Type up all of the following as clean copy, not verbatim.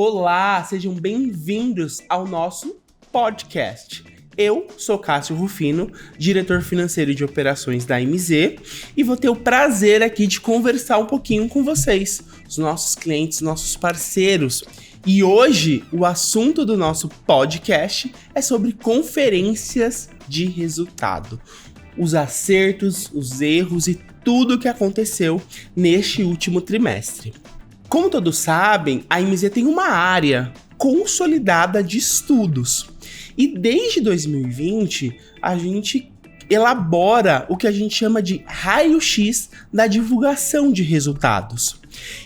Olá, sejam bem-vindos ao nosso podcast. Eu sou Cássio Rufino, diretor financeiro de operações da MZ, e vou ter o prazer aqui de conversar um pouquinho com vocês, os nossos clientes, nossos parceiros. E hoje, o assunto do nosso podcast é sobre conferências de resultado. Os acertos, os erros e tudo o que aconteceu neste último trimestre. Como todos sabem, a MZ tem uma área consolidada de estudos. E desde 2020, a gente elabora o que a gente chama de raio-x da divulgação de resultados.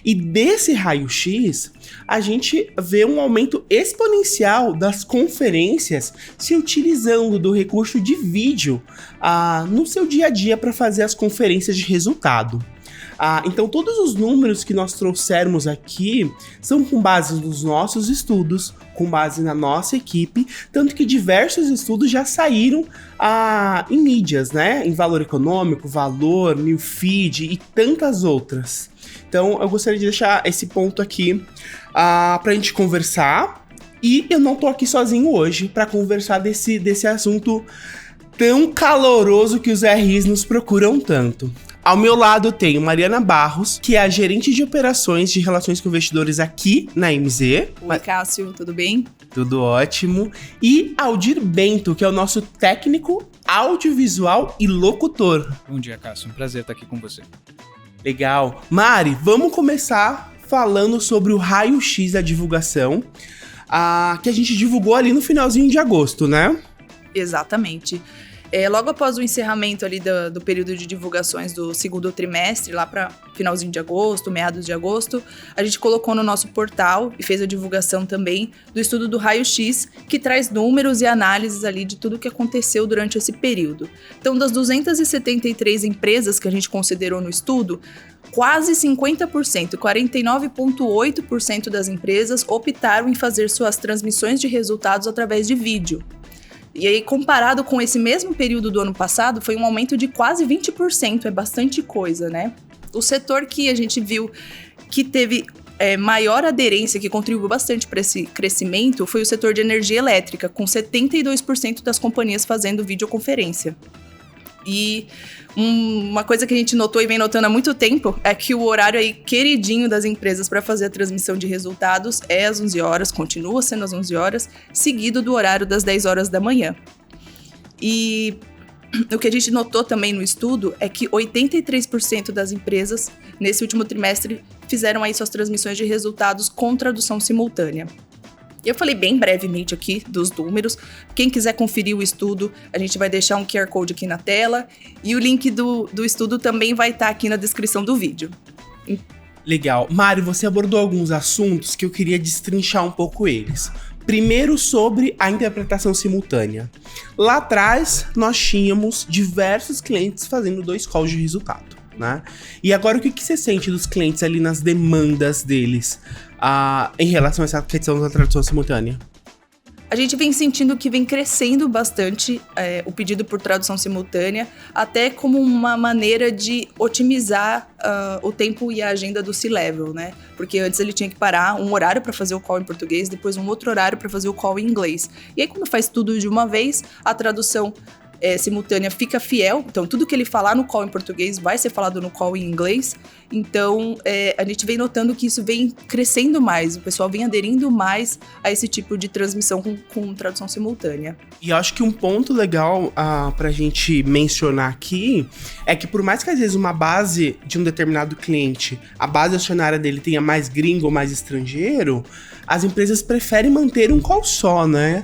E desse raio-x, a gente vê um aumento exponencial das conferências se utilizando do recurso de vídeo no seu dia a dia para fazer as conferências de resultado. Então, todos os números que nós trouxermos aqui são com base nos nossos estudos, com base na nossa equipe, tanto que diversos estudos já saíram em mídias, né? Em Valor Econômico, Valor, Newsfeed e tantas outras. Então, eu gostaria de deixar esse ponto aqui pra gente conversar. E eu não tô aqui sozinho hoje para conversar desse assunto tão caloroso que os RIs nos procuram tanto. Ao meu lado eu tenho Mariana Barros, que é a gerente de operações de relações com investidores aqui na MZ. Oi, Cássio, tudo bem? Tudo ótimo. E Aldir Bento, que é o nosso técnico audiovisual e locutor. Bom dia, Cássio. Um prazer estar aqui com você. Legal. Mari, vamos começar falando sobre o raio-x da divulgação, que a gente divulgou ali no finalzinho de agosto, né? Exatamente. Logo após o encerramento ali do período de divulgações do segundo trimestre, lá para finalzinho de agosto, meados de agosto, a gente colocou no nosso portal e fez a divulgação também do estudo do raio-x, que traz números e análises ali de tudo o que aconteceu durante esse período. Então, das 273 empresas que a gente considerou no estudo, quase 50%, 49,8% das empresas optaram em fazer suas transmissões de resultados através de vídeo. E aí, comparado com esse mesmo período do ano passado, foi um aumento de quase 20%, é bastante coisa, né? O setor que a gente viu que teve maior aderência, que contribuiu bastante para esse crescimento, foi o setor de energia elétrica, com 72% das companhias fazendo videoconferência. E uma coisa que a gente notou e vem notando há muito tempo é que o horário aí queridinho das empresas para fazer a transmissão de resultados é às 11 horas, continua sendo às 11 horas, seguido do horário das 10 horas da manhã. E o que a gente notou também no estudo é que 83% das empresas nesse último trimestre fizeram aí suas transmissões de resultados com tradução simultânea. Eu falei bem brevemente aqui dos números. Quem quiser conferir o estudo, a gente vai deixar um QR Code aqui na tela. E o link do estudo também vai estar aqui na descrição do vídeo. Legal. Mari, você abordou alguns assuntos que eu queria destrinchar um pouco eles. Primeiro, sobre a interpretação simultânea. Lá atrás, nós tínhamos diversos clientes fazendo 2 calls de resultado, né? E agora, o que você sente dos clientes ali nas demandas deles em relação a essa questão da tradução simultânea? A gente vem sentindo que vem crescendo bastante o pedido por tradução simultânea, até como uma maneira de otimizar o tempo e a agenda do C-Level, né? Porque antes ele tinha que parar um horário para fazer o call em português, depois um outro horário para fazer o call em inglês. E aí, quando faz tudo de uma vez, a tradução simultânea fica fiel, então tudo que ele falar no call em português vai ser falado no call em inglês. Então a gente vem notando que isso vem crescendo mais, o pessoal vem aderindo mais a esse tipo de transmissão com tradução simultânea. E eu acho que um ponto legal pra gente mencionar aqui é que, por mais que às vezes uma base de um determinado cliente, a base acionária dele tenha mais gringo ou mais estrangeiro, as empresas preferem manter um call só, né?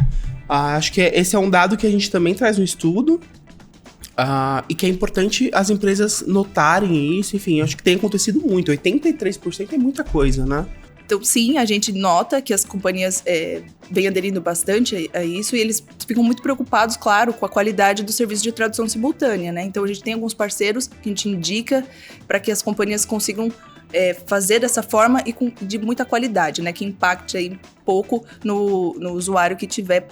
Acho que esse é um dado que a gente também traz no estudo, e que é importante as empresas notarem isso. Enfim, acho que tem acontecido muito. 83% é muita coisa, né? Então, sim, a gente nota que as companhias vêm aderindo bastante a isso e eles ficam muito preocupados, claro, com a qualidade do serviço de tradução simultânea, né? Então, a gente tem alguns parceiros que a gente indica para que as companhias consigam fazer dessa forma e de muita qualidade, né? Que impacte aí pouco no usuário que estiver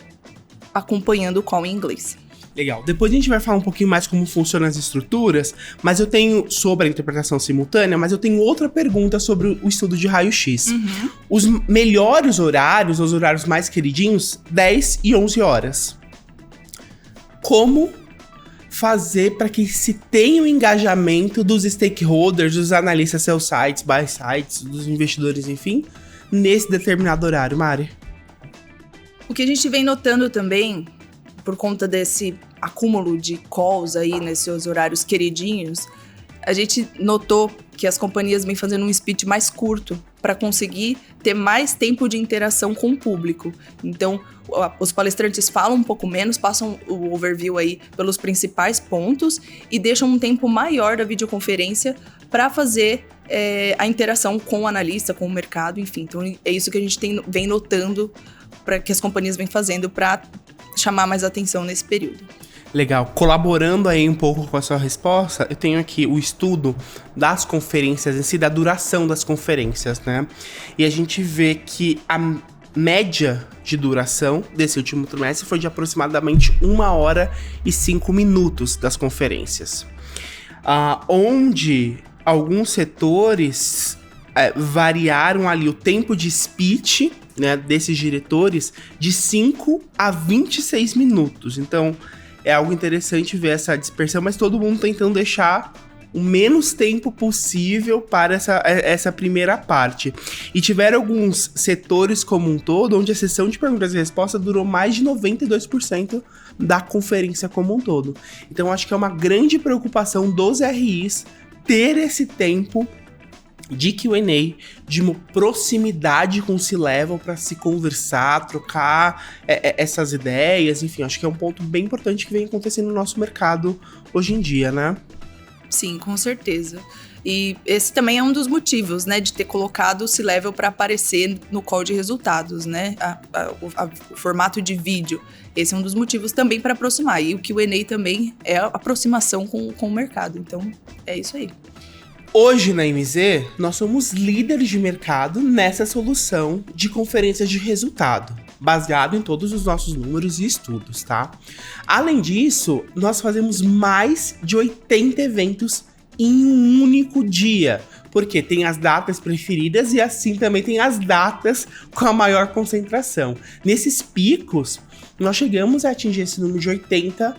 acompanhando o call em inglês. Legal. Depois a gente vai falar um pouquinho mais como funcionam as estruturas, mas eu tenho sobre a interpretação simultânea, mas eu tenho outra pergunta sobre o estudo de raio-x. Os melhores horários, os horários mais queridinhos, 10 e 11 horas. Como fazer para que se tenha o engajamento dos stakeholders, dos analistas sell sites, buy sites, dos investidores, enfim, nesse determinado horário, Mari? O que a gente vem notando também, por conta desse acúmulo de calls aí nesses horários queridinhos, a gente notou que as companhias vêm fazendo um speech mais curto para conseguir ter mais tempo de interação com o público. Então, os palestrantes falam um pouco menos, passam o overview aí pelos principais pontos e deixam um tempo maior da videoconferência para fazer a interação com o analista, com o mercado, enfim. Então, é isso que a gente vem notando para que as companhias vêm fazendo para chamar mais atenção nesse período. Legal. Colaborando aí um pouco com a sua resposta, eu tenho aqui o estudo das conferências em si, da duração das conferências, né? E a gente vê que a média de duração desse último trimestre foi de aproximadamente 1 hora e 5 minutos das conferências. Onde alguns setores variaram ali o tempo de speech, né, desses diretores de 5 a 26 minutos. Então, é algo interessante ver essa dispersão, mas todo mundo tentando deixar o menos tempo possível para essa primeira parte. E tiveram alguns setores como um todo, onde a sessão de perguntas e respostas durou mais de 92% da conferência como um todo. Então, acho que é uma grande preocupação dos RIs ter esse tempo de Q&A, de uma proximidade com o C-Level para se conversar, trocar essas ideias, enfim, acho que é um ponto bem importante que vem acontecendo no nosso mercado hoje em dia, né? Sim, com certeza. E esse também é um dos motivos, né, de ter colocado o C-Level para aparecer no call de resultados, né, o formato de vídeo. Esse é um dos motivos também para aproximar. E o Q&A também é a aproximação com o mercado. Então, é isso aí. Hoje na MZ, nós somos líderes de mercado nessa solução de conferências de resultado, baseado em todos os nossos números e estudos, tá? Além disso, nós fazemos mais de 80 eventos em um único dia, porque tem as datas preferidas e assim também tem as datas com a maior concentração. Nesses picos, nós chegamos a atingir esse número de 80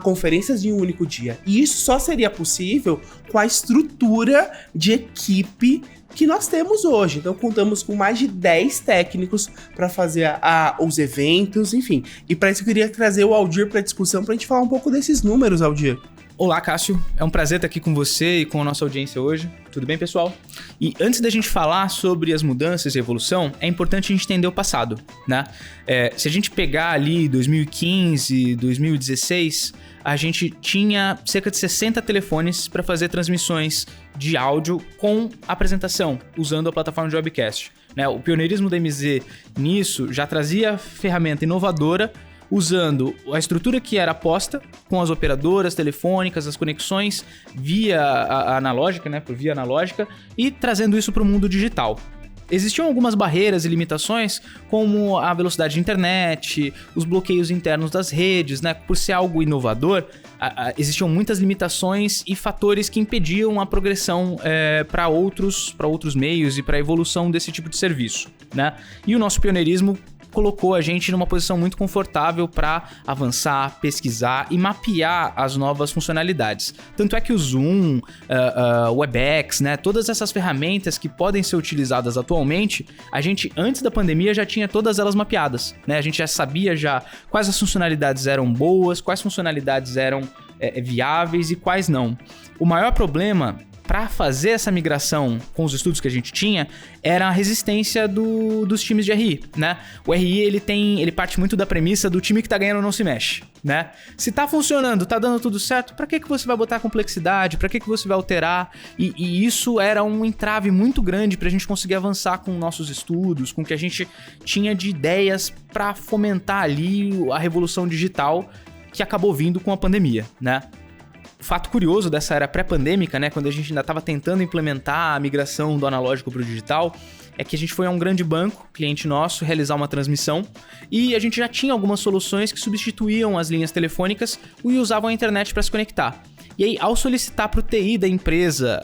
conferências em um único dia. E isso só seria possível com a estrutura de equipe que nós temos hoje. Então, contamos com mais de 10 técnicos para fazer os eventos, enfim. E para isso, eu queria trazer o Aldir para a discussão, para a gente falar um pouco desses números, Aldir. Olá, Cássio. É um prazer estar aqui com você e com a nossa audiência hoje. Tudo bem, pessoal? E antes da gente falar sobre as mudanças e evolução, é importante a gente entender o passado, né? Se a gente pegar ali 2015, 2016, a gente tinha cerca de 60 telefones para fazer transmissões de áudio com apresentação, usando a plataforma de webcast, né? O pioneirismo da MZ nisso já trazia ferramenta inovadora, usando a estrutura que era posta com as operadoras telefônicas, as conexões via analógica, né, por via analógica, e trazendo isso para o mundo digital. Existiam algumas barreiras e limitações, como a velocidade de internet, os bloqueios internos das redes, né? Por ser algo inovador, existiam muitas limitações e fatores que impediam a progressão para outros meios e para a evolução desse tipo de serviço, né? E o nosso pioneirismo colocou a gente numa posição muito confortável para avançar, pesquisar e mapear as novas funcionalidades. Tanto é que o Zoom, o Webex, né, todas essas ferramentas que podem ser utilizadas atualmente, a gente, antes da pandemia, já tinha todas elas mapeadas, né? A gente já sabia quais as funcionalidades eram boas, quais funcionalidades eram viáveis e quais não. O maior problema para fazer essa migração com os estudos que a gente tinha, era a resistência dos times de RI, né? O RI, ele parte muito da premissa do time que tá ganhando não se mexe, né? Se tá funcionando, tá dando tudo certo, pra que você vai botar complexidade? Pra que você vai alterar? E isso era um entrave muito grande pra gente conseguir avançar com nossos estudos, com o que a gente tinha de ideias pra fomentar ali a revolução digital que acabou vindo com a pandemia, né? fato curioso dessa era pré-pandêmica, né, quando a gente ainda estava tentando implementar a migração do analógico para o digital, é que a gente foi a um grande banco, cliente nosso, realizar uma transmissão e a gente já tinha algumas soluções que substituíam as linhas telefônicas e usavam a internet para se conectar. E aí, ao solicitar para o TI da empresa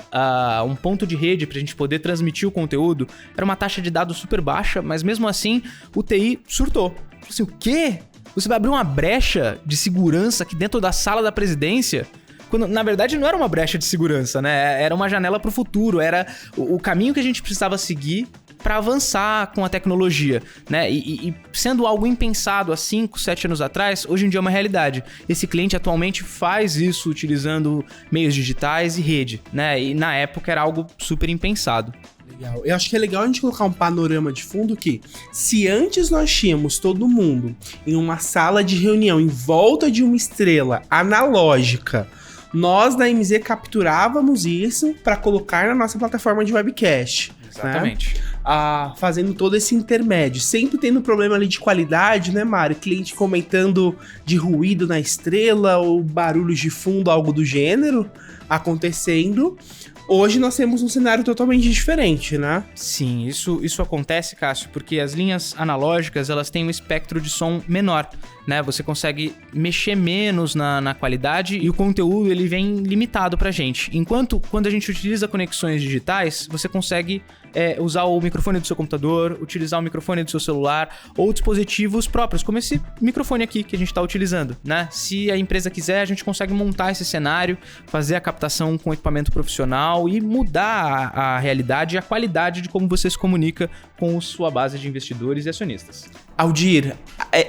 um ponto de rede para a gente poder transmitir o conteúdo, era uma taxa de dados super baixa, mas mesmo assim o TI surtou. Falei assim, o quê? Você vai abrir uma brecha de segurança aqui dentro da sala da presidência? Quando, na verdade, não era uma brecha de segurança, né? Era uma janela para o futuro, era o caminho que a gente precisava seguir para avançar com a tecnologia, né? E sendo algo impensado há 5, 7 anos atrás, hoje em dia é uma realidade. Esse cliente atualmente faz isso utilizando meios digitais e rede, né? E na época era algo super impensado. Legal. Eu acho que é legal a gente colocar um panorama de fundo que, se antes nós tínhamos todo mundo em uma sala de reunião em volta de uma estrela analógica, nós da MZ capturávamos isso para colocar na nossa plataforma de webcast. Exatamente. Né? Fazendo todo esse intermédio. Sempre tendo problema ali de qualidade, né, Mário? Cliente comentando de ruído na estrela ou barulhos de fundo, algo do gênero acontecendo. Hoje nós temos um cenário totalmente diferente, né? Sim, isso acontece, Cássio, porque as linhas analógicas, elas têm um espectro de som menor, né? Você consegue mexer menos na qualidade e o conteúdo, ele vem limitado pra gente. Enquanto, quando a gente utiliza conexões digitais, você consegue usar o microfone do seu computador, utilizar o microfone do seu celular ou dispositivos próprios, como esse microfone aqui que a gente está utilizando, né? Se a empresa quiser, a gente consegue montar esse cenário, fazer a captação com equipamento profissional e mudar a realidade e a qualidade de como você se comunica com sua base de investidores e acionistas. Aldir,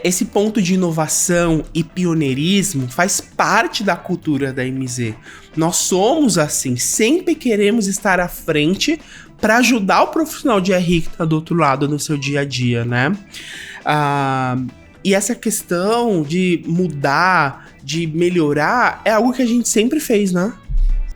esse ponto de inovação e pioneirismo faz parte da cultura da MZ. Nós somos assim, sempre queremos estar à frente para ajudar o profissional de RI que está do outro lado no seu dia a dia, né? E essa questão de mudar, de melhorar, é algo que a gente sempre fez, né?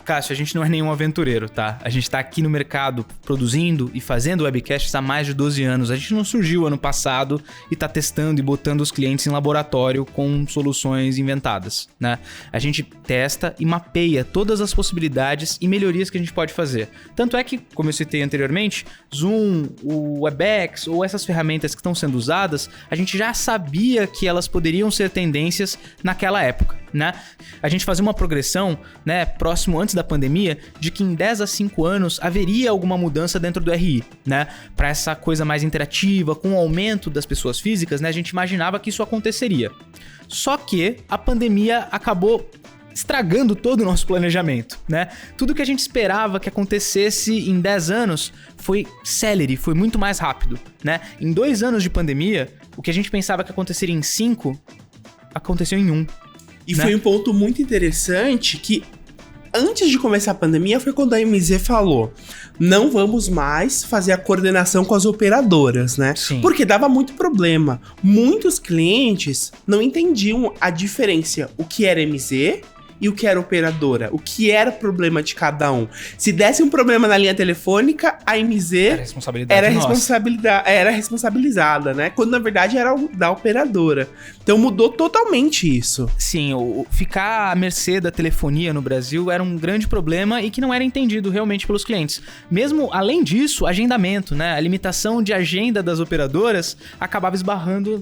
Cássio, a gente não é nenhum aventureiro, tá? A gente tá aqui no mercado produzindo e fazendo webcasts há mais de 12 anos. A gente não surgiu ano passado e tá testando e botando os clientes em laboratório com soluções inventadas, né? A gente testa e mapeia todas as possibilidades e melhorias que a gente pode fazer. Tanto é que, como eu citei anteriormente, Zoom, o Webex ou essas ferramentas que estão sendo usadas, a gente já sabia que elas poderiam ser tendências naquela época, né? A gente fazia uma progressão, né, próximo antes da pandemia, de que em 10 a 5 anos haveria alguma mudança dentro do RI, né? Para essa coisa mais interativa, com o aumento das pessoas físicas, né? A gente imaginava que isso aconteceria. Só que a pandemia acabou estragando todo o nosso planejamento, né? Tudo que a gente esperava que acontecesse em 10 anos foi célere, foi muito mais rápido, né? Em 2 anos de pandemia, o que a gente pensava que aconteceria em 5, aconteceu em 1. E foi um ponto muito interessante que, antes de começar a pandemia, foi quando a MZ falou: não vamos mais fazer a coordenação com as operadoras, né? Sim. Porque dava muito problema. Muitos clientes não entendiam a diferença, o que era MZ e o que era operadora, o que era problema de cada um. Se desse um problema na linha telefônica, a MZ era responsabilizada, né? Quando na verdade era da operadora. Então mudou totalmente isso. Sim, ficar à mercê da telefonia no Brasil era um grande problema e que não era entendido realmente pelos clientes. Mesmo, além disso, agendamento, né? A limitação de agenda das operadoras acabava esbarrando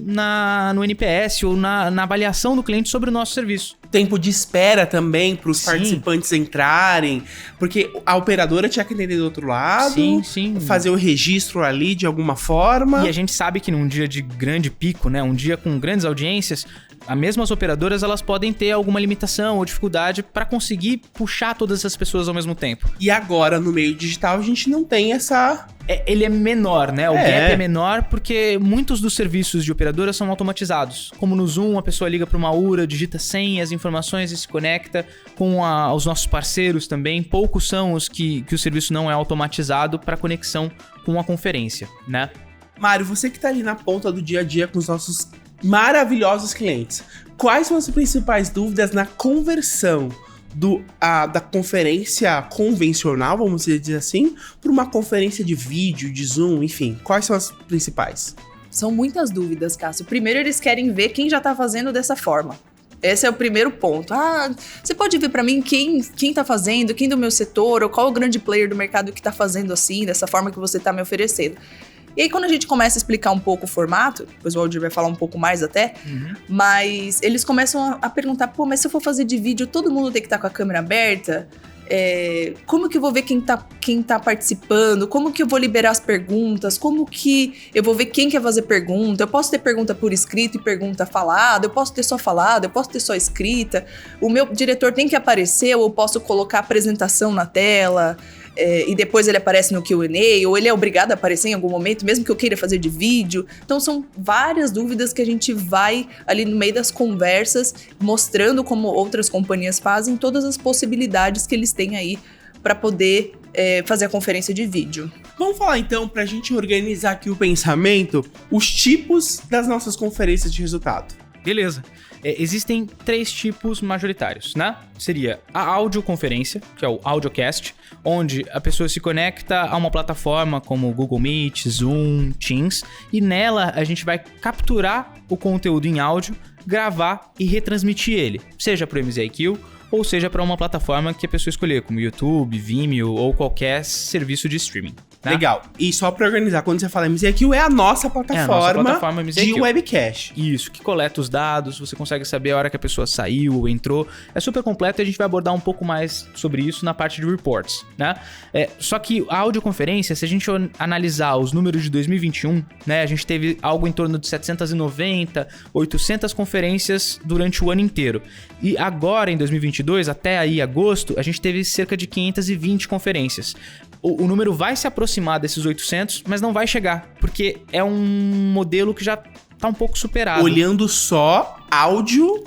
no NPS ou na avaliação do cliente sobre o nosso serviço. Tempo de espera também para os participantes entrarem, porque a operadora tinha que entender do outro lado, sim. fazer o registro ali de alguma forma. E a gente sabe que num dia de grande pico, né, um dia com grandes audiências, as mesmas operadoras elas podem ter alguma limitação ou dificuldade para conseguir puxar todas essas pessoas ao mesmo tempo. E agora, no meio digital, a gente não tem essa... Ele é menor, né? O gap é menor porque muitos dos serviços de operadoras são automatizados. Como no Zoom, a pessoa liga para uma URA, digita senhas, informações e se conecta com os nossos parceiros também. Poucos são os que o serviço não é automatizado para conexão com a conferência, né? Mário, você que tá ali na ponta do dia a dia com os nossos maravilhosos clientes, quais são as principais dúvidas na conversão da conferência convencional, vamos dizer assim, para uma conferência de vídeo, de Zoom, enfim? Quais são as principais? São muitas dúvidas, Cássio. Primeiro, eles querem ver quem já tá fazendo dessa forma. Esse é o primeiro ponto. Você pode ver pra mim quem tá fazendo, quem do meu setor, ou qual o grande player do mercado que tá fazendo assim, dessa forma que você tá me oferecendo. E aí, quando a gente começa a explicar um pouco o formato, depois o Aldir vai falar um pouco mais até, mas eles começam a perguntar, mas se eu for fazer de vídeo, todo mundo tem que estar com a câmera aberta? Como que eu vou ver quem tá participando? Como que eu vou liberar as perguntas? Como que eu vou ver quem quer fazer pergunta? Eu posso ter pergunta por escrito e pergunta falada? Eu posso ter só falada? Eu posso ter só escrita? O meu diretor tem que aparecer ou eu posso colocar a apresentação na tela? E depois ele aparece no Q&A, ou ele é obrigado a aparecer em algum momento, mesmo que eu queira fazer de vídeo. Então são várias dúvidas que a gente vai ali no meio das conversas, mostrando como outras companhias fazem, todas as possibilidades que eles têm aí para poder fazer a conferência de vídeo. Vamos falar então, pra gente organizar aqui o pensamento, os tipos das nossas conferências de resultado. Beleza. Existem 3 tipos majoritários, né? Seria a audioconferência, que é o audiocast, onde a pessoa se conecta a uma plataforma como Google Meet, Zoom, Teams, e nela a gente vai capturar o conteúdo em áudio, gravar e retransmitir ele, seja para o MZIQ ou seja para uma plataforma que a pessoa escolher, como YouTube, Vimeo ou qualquer serviço de streaming. Né? Legal. E só pra organizar, quando você fala MZIQ, é a nossa plataforma de webcast. Isso, que coleta os dados, você consegue saber a hora que a pessoa saiu ou entrou. É super completo e a gente vai abordar um pouco mais sobre isso na parte de reports, né? Só que a audioconferência, se a gente analisar os números de 2021, né, a gente teve algo em torno de 790, 800 conferências durante o ano inteiro. E agora, em 2022, até aí agosto, a gente teve cerca de 520 conferências. O número vai se aproximar desses 800, mas não vai chegar, porque é um modelo que já tá um pouco superado. Olhando só áudio,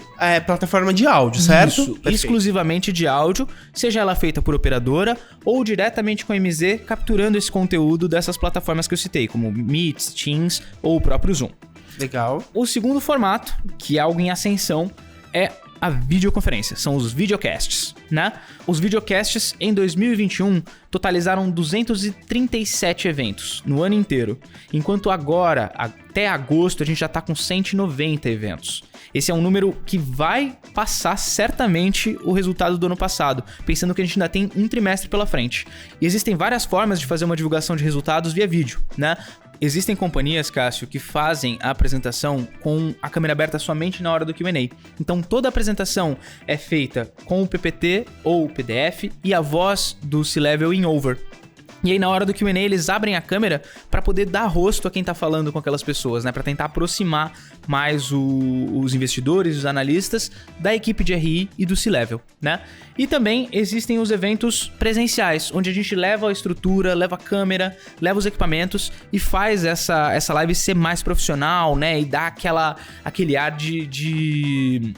plataforma de áudio, certo? Isso, exclusivamente de áudio, seja ela feita por operadora ou diretamente com a MZ, capturando esse conteúdo dessas plataformas que eu citei, como Meet, Teams ou o próprio Zoom. Legal. O segundo formato, que é algo em ascensão, é a videoconferência, são os videocasts, né? Os videocasts em 2021 totalizaram 237 eventos no ano inteiro, enquanto agora, até agosto, a gente já tá com 190 eventos. Esse é um número que vai passar certamente o resultado do ano passado, pensando que a gente ainda tem um trimestre pela frente. E existem várias formas de fazer uma divulgação de resultados via vídeo, né? Existem companhias, Cássio, que fazem a apresentação com a câmera aberta somente na hora do Q&A. Então, toda a apresentação é feita com o PPT ou o PDF e a voz do C-Level em over. E aí, na hora do Q&A, eles abrem a câmera para poder dar rosto a quem tá falando com aquelas pessoas, né? Para tentar aproximar mais os investidores, os analistas da equipe de RI e do C-Level, né? E também existem os eventos presenciais, onde a gente leva a estrutura, leva a câmera, leva os equipamentos e faz essa live ser mais profissional, né? E dá aquele ar de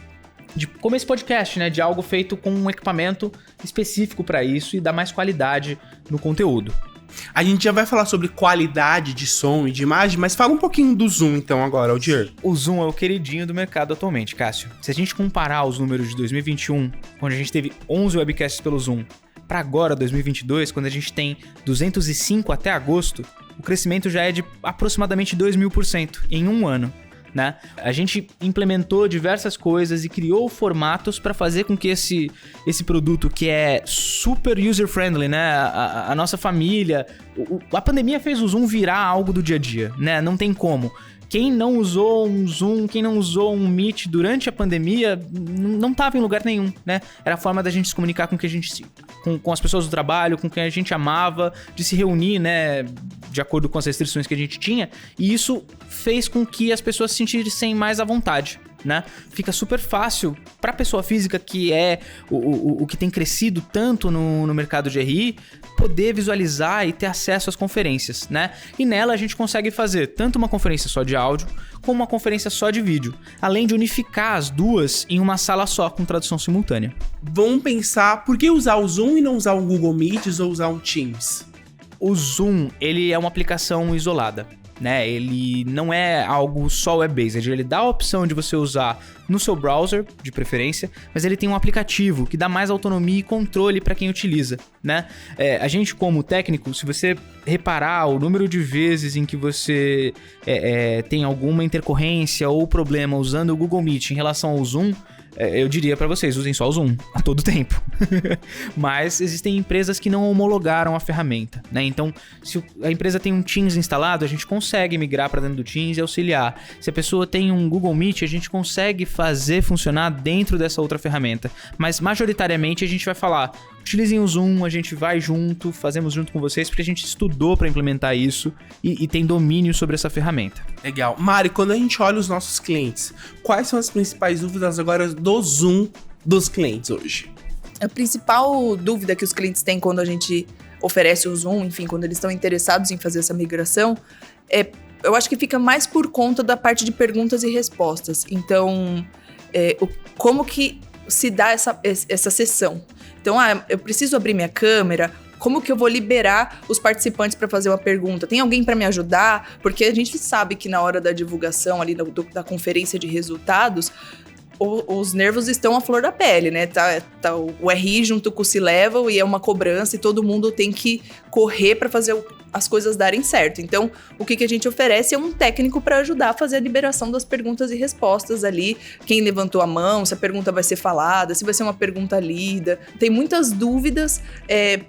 como esse podcast, né? De algo feito com um equipamento específico para isso e dá mais qualidade no conteúdo. A gente já vai falar sobre qualidade de som e de imagem, mas fala um pouquinho do Zoom então agora, Aldir. O Zoom é o queridinho do mercado atualmente, Cássio. Se a gente comparar os números de 2021, onde a gente teve 11 webcasts pelo Zoom, para agora, 2022, quando a gente tem 205 até agosto, o crescimento já é de aproximadamente 2.000% em um ano. Né? A gente implementou diversas coisas e criou formatos para fazer com que esse produto, que é super user-friendly, né? A nossa família... A pandemia fez o Zoom virar algo do dia a dia, né? Não tem como. Quem não usou um Zoom, quem não usou um Meet durante a pandemia, não estava em lugar nenhum, né? Era a forma da gente se comunicar com as pessoas do trabalho, com quem a gente amava, de se reunir, né? De acordo com as restrições que a gente tinha. E isso fez com que as pessoas se sentissem mais à vontade, né? Fica super fácil para a pessoa física, que é o que tem crescido tanto no mercado de RI, poder visualizar e ter acesso às conferências, né? E nela a gente consegue fazer tanto uma conferência só de áudio, como uma conferência só de vídeo, além de unificar as duas em uma sala só com tradução simultânea. Vamos pensar, por que usar o Zoom e não usar o Google Meet ou usar o Teams? O Zoom, ele é uma aplicação isolada, né? Ele não é algo só web-based, ele dá a opção de você usar no seu browser, de preferência, mas ele tem um aplicativo que dá mais autonomia e controle para quem utiliza, né? A gente, como técnico, se você reparar o número de vezes em que você tem alguma intercorrência ou problema usando o Google Meet em relação ao Zoom, eu diria para vocês, usem só o Zoom a todo tempo. Mas existem empresas que não homologaram a ferramenta, né? Então, se a empresa tem um Teams instalado, a gente consegue migrar para dentro do Teams e auxiliar. Se a pessoa tem um Google Meet, a gente consegue fazer funcionar dentro dessa outra ferramenta. Mas, majoritariamente, a gente vai falar, utilizem o Zoom, a gente vai junto, fazemos junto com vocês, porque a gente estudou para implementar isso e tem domínio sobre essa ferramenta. Legal. Mari, quando a gente olha os nossos clientes, quais são as principais dúvidas agora do Zoom dos clientes hoje? A principal dúvida que os clientes têm quando a gente oferece o Zoom, enfim, quando eles estão interessados em fazer essa migração, eu acho que fica mais por conta da parte de perguntas e respostas. Então, como que se dá essa sessão? Então, eu preciso abrir minha câmera, como que eu vou liberar os participantes para fazer uma pergunta? Tem alguém para me ajudar? Porque a gente sabe que na hora da divulgação ali da conferência de resultados, os nervos estão à flor da pele, né? Tá o RI junto com o C-Level e é uma cobrança e todo mundo tem que correr para fazer as coisas darem certo. Então, o que a gente oferece é um técnico para ajudar a fazer a liberação das perguntas e respostas ali. Quem levantou a mão, se a pergunta vai ser falada, se vai ser uma pergunta lida. Tem muitas dúvidas,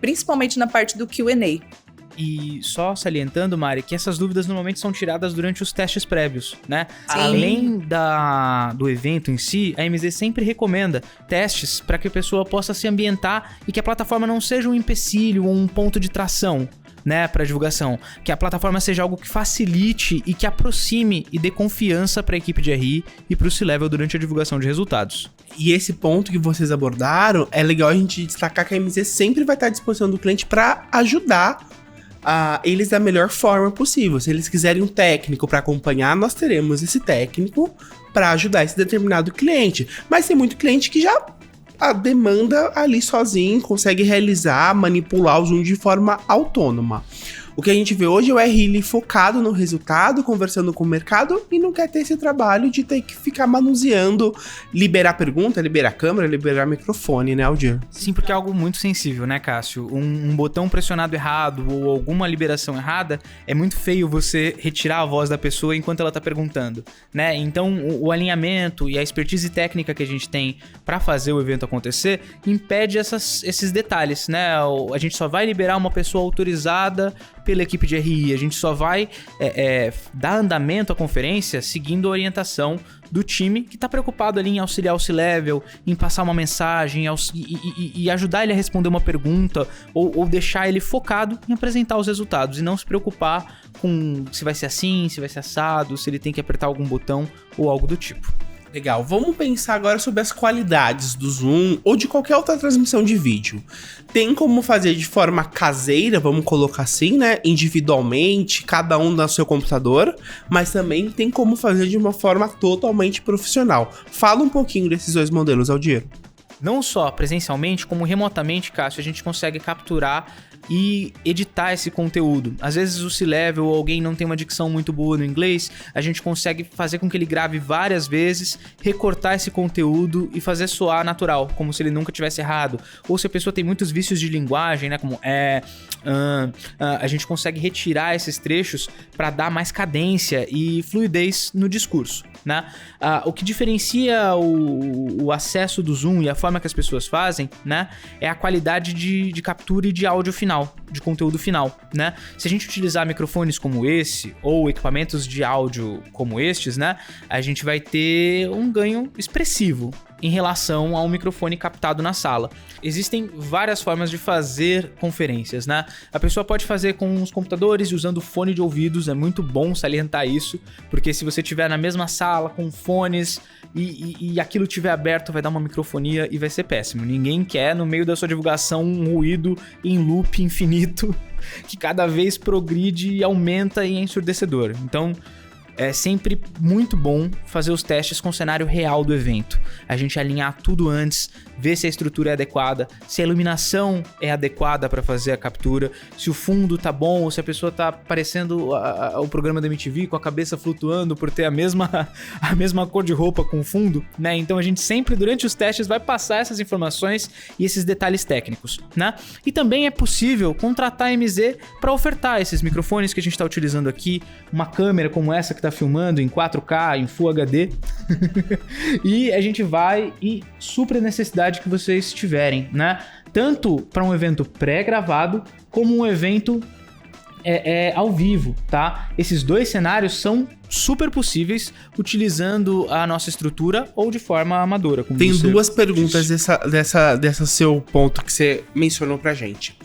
principalmente na parte do Q&A. E só salientando, Mari, que essas dúvidas normalmente são tiradas durante os testes prévios, né? Sim. Além do evento em si, a MZ sempre recomenda testes para que a pessoa possa se ambientar e que a plataforma não seja um empecilho ou um ponto de tração, né, para divulgação. Que a plataforma seja algo que facilite e que aproxime e dê confiança para a equipe de RI e para o C-Level durante a divulgação de resultados. E esse ponto que vocês abordaram, é legal a gente destacar que a MZ sempre vai estar à disposição do cliente para ajudar eles da melhor forma possível. Se eles quiserem um técnico para acompanhar, nós teremos esse técnico para ajudar esse determinado cliente. Mas tem muito cliente que já demanda ali sozinho, consegue realizar, manipular o Zoom de forma autônoma. O que a gente vê hoje é o RI focado no resultado, conversando com o mercado e não quer ter esse trabalho de ter que ficar manuseando, liberar pergunta, liberar câmera, liberar microfone, né, Aldir? Sim, porque é algo muito sensível, né, Cássio? Um botão pressionado errado ou alguma liberação errada, é muito feio você retirar a voz da pessoa enquanto ela tá perguntando, né? Então, o alinhamento e a expertise técnica que a gente tem para fazer o evento acontecer impede esses detalhes, né? A gente só vai liberar uma pessoa autorizada pela equipe de RI, a gente só vai dar andamento à conferência seguindo a orientação do time que está preocupado ali em auxiliar o C-Level, em passar uma mensagem e ajudar ele a responder uma pergunta ou deixar ele focado em apresentar os resultados e não se preocupar com se vai ser assim, se vai ser assado, se ele tem que apertar algum botão ou algo do tipo. Legal, vamos pensar agora sobre as qualidades do Zoom ou de qualquer outra transmissão de vídeo. Tem como fazer de forma caseira, vamos colocar assim, né? Individualmente, cada um no seu computador, mas também tem como fazer de uma forma totalmente profissional. Fala um pouquinho desses dois modelos, Aldir. Não só presencialmente, como remotamente, Cássio, a gente consegue capturar e editar esse conteúdo. Às vezes o C-Level ou alguém não tem uma dicção muito boa no inglês, a gente consegue fazer com que ele grave várias vezes, recortar esse conteúdo e fazer soar natural, como se ele nunca tivesse errado. Ou se a pessoa tem muitos vícios de linguagem, né, como a gente consegue retirar esses trechos para dar mais cadência e fluidez no discurso, né? O que diferencia o acesso do Zoom e a forma que as pessoas fazem, né, é a qualidade de captura e de áudio final, de conteúdo final, né? Se a gente utilizar microfones como esse ou equipamentos de áudio como estes, né, a gente vai ter um ganho expressivo em relação ao microfone captado na sala. Existem várias formas de fazer conferências, né? A pessoa pode fazer com os computadores e usando fone de ouvidos, é muito bom salientar isso, porque se você estiver na mesma sala com fones e aquilo estiver aberto, vai dar uma microfonia e vai ser péssimo. Ninguém quer, no meio da sua divulgação, um ruído em loop infinito que cada vez progride e aumenta e é ensurdecedor. Então, é sempre muito bom fazer os testes com o cenário real do evento. A gente alinhar tudo antes, ver se a estrutura é adequada, se a iluminação é adequada para fazer a captura, se o fundo tá bom ou se a pessoa tá parecendo o programa da MTV com a cabeça flutuando por ter a mesma cor de roupa com o fundo, né? Então a gente sempre, durante os testes, vai passar essas informações e esses detalhes técnicos, né? E também é possível contratar a MZ para ofertar esses microfones que a gente está utilizando aqui, uma câmera como essa que tá tá filmando em 4K, em Full HD. E a gente vai e supre a necessidade que vocês tiverem, né? Tanto para um evento pré-gravado, como um evento ao vivo, tá? Esses dois cenários são super possíveis utilizando a nossa estrutura ou de forma amadora. Como Tem duas perguntas dessa seu ponto que você mencionou pra gente.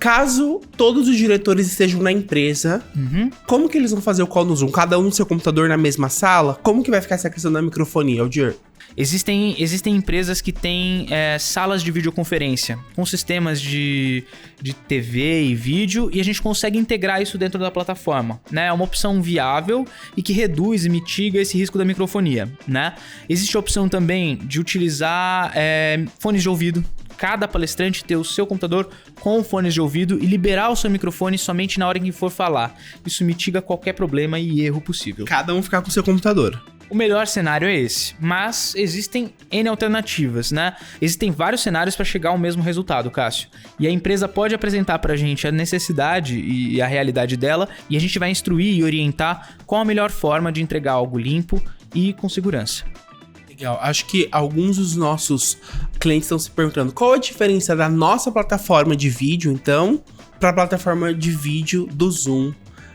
Caso todos os diretores estejam na empresa, como que eles vão fazer o call no Zoom? Cada um no seu computador na mesma sala? Como que vai ficar essa questão da microfonia, Aldir? Existem empresas que têm salas de videoconferência com sistemas de TV e vídeo, e a gente consegue integrar isso dentro da plataforma, né? É uma opção viável e que reduz e mitiga esse risco da microfonia, né? Existe a opção também de utilizar fones de ouvido. Cada palestrante ter o seu computador com fones de ouvido e liberar o seu microfone somente na hora em que for falar. Isso mitiga qualquer problema e erro possível. Cada um ficar com o seu computador. O melhor cenário é esse, mas existem N alternativas, né? Existem vários cenários para chegar ao mesmo resultado, Cássio. E a empresa pode apresentar pra gente a necessidade e a realidade dela, e a gente vai instruir e orientar qual a melhor forma de entregar algo limpo e com segurança. Legal. Acho que alguns dos nossos clientes estão se perguntando qual a diferença da nossa plataforma de vídeo, então, para a plataforma de vídeo do Zoom.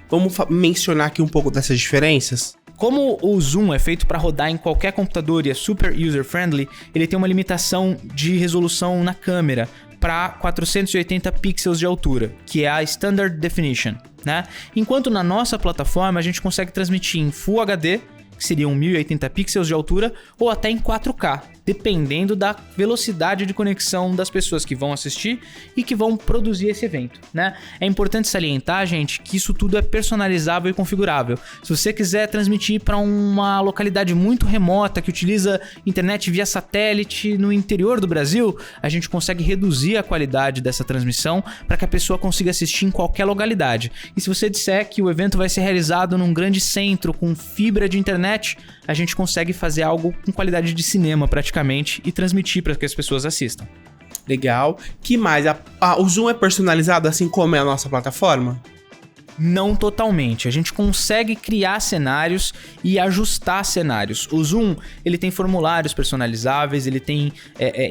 Vamos mencionar aqui um pouco dessas diferenças? Como o Zoom é feito para rodar em qualquer computador e é super user-friendly, ele tem uma limitação de resolução na câmera para 480 pixels de altura, que é a Standard Definition, né? Enquanto na nossa plataforma a gente consegue transmitir em Full HD, que seriam 1080 pixels de altura, ou até em 4K, dependendo da velocidade de conexão das pessoas que vão assistir e que vão produzir esse evento, né? É importante salientar, gente, que isso tudo é personalizável e configurável. Se você quiser transmitir para uma localidade muito remota que utiliza internet via satélite no interior do Brasil, a gente consegue reduzir a qualidade dessa transmissão para que a pessoa consiga assistir em qualquer localidade. E se você disser que o evento vai ser realizado num grande centro com fibra de internet, a gente consegue fazer algo com qualidade de cinema praticamente e transmitir para que as pessoas assistam. Legal. Que mais? O Zoom é personalizado assim como é a nossa plataforma? Não totalmente. A gente consegue criar cenários e ajustar cenários. O Zoom, ele tem formulários personalizáveis, ele tem